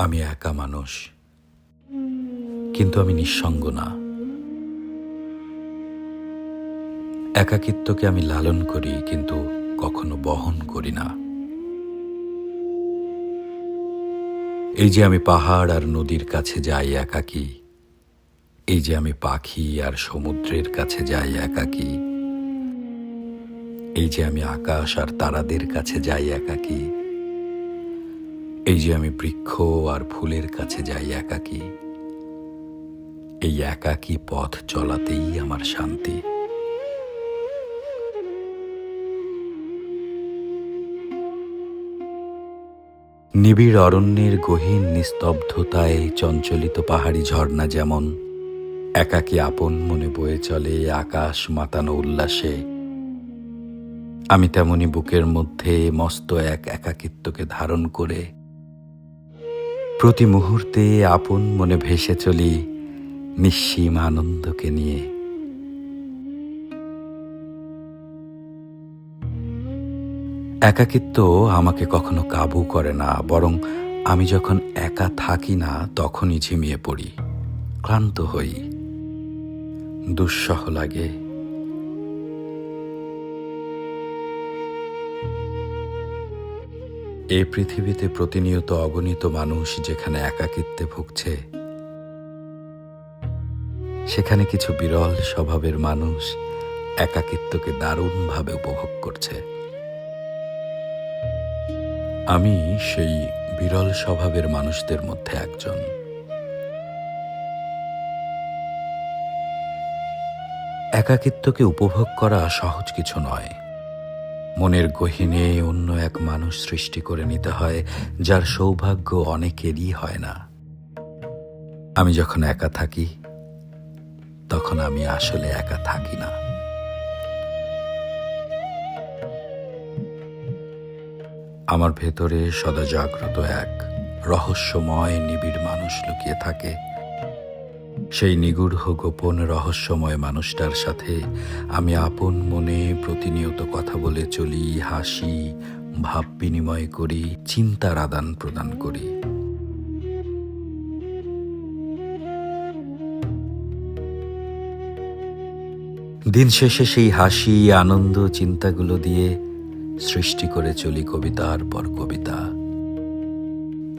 আমি একা মানুষ, কিন্তু আমি নিঃসঙ্গ না। একাকিত্বকে আমি লালন করি, কিন্তু কখনো বহন করি না। এই যে আমি পাহাড় আর নদীর কাছে যাই একাকী, এই যে আমি পাখি আর সমুদ্রের কাছে যাই একাকী, এই যে আমি আকাশ আর তারাদের কাছে যাই একাকী, এই যে আমি বৃক্ষ আর ফুলের কাছে যাই একাকী, এই একাকী পথ চলাতেই আমার শান্তি। নিবিড় অরণ্যের গহীন নিস্তব্ধতায় চঞ্চলিত পাহাড়ি ঝর্ণা যেমন একাকী আপন মনে বয়ে চলে আকাশ মাতানো উল্লাসে, আমি তেমনি বুকের মধ্যে মস্ত এক একাকিত্বকে ধারণ করে প্রতি মুহূর্তে আপন মনে ভেসে চলি নিঃসীম আনন্দকে নিয়ে। একাকিত্ব আমাকে কখনো কাবু করে না, বরং আমি যখন একা থাকি না তখনই ঝিমিয়ে পড়ি, ক্লান্ত হই, দুঃসহ লাগে। এই পৃথিবীতে প্রতিনিয়ত অগণিত মানুষ যেখানে একাকিত্বে ভুগছে, সেখানে কিছু বিরল স্বভাবের মানুষ একাকিত্বকে দারুণভাবে উপভোগ করছে। আমি সেই বিরল স্বভাবের মানুষদের মধ্যে একজন। একাকিত্বকে উপভোগ করা সহজ কিছু নয়। মনের গহীনে অন্য এক মানুষ সৃষ্টি করে নিতে হয়, যার সৌভাগ্য অনেকেরই হয় না। আমি যখন একা থাকি, তখন আমি আসলে একা থাকি না। আমার ভেতরে সদা জাগ্রত এক রহস্যময় নিবিড় মানুষ লুকিয়ে থাকে। সেই নিগূঢ় গোপন রহস্যময় মানুষটার সাথে আমি আপন মনে প্রতিনিয়ত কথা বলে চলি, হাসি, ভাব বিনিময় করি, চিন্তার আদান প্রদান করি। দিন শেষে সেই হাসি, আনন্দ, চিন্তাগুলো দিয়ে সৃষ্টি করে চলি কবিতার পর কবিতা।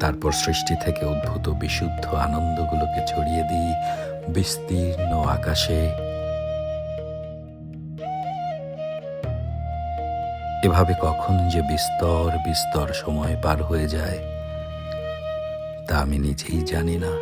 তারপর সৃষ্টি থেকে উদ্ভূত বিশুদ্ধ আনন্দগুলোকে ছড়িয়ে দিই বিস্তীর্ণ আকাশে। এভাবে কখন যে বিস্তর বিস্তর সময় পার হয়ে যায় তা আমি নিজেই জানি না।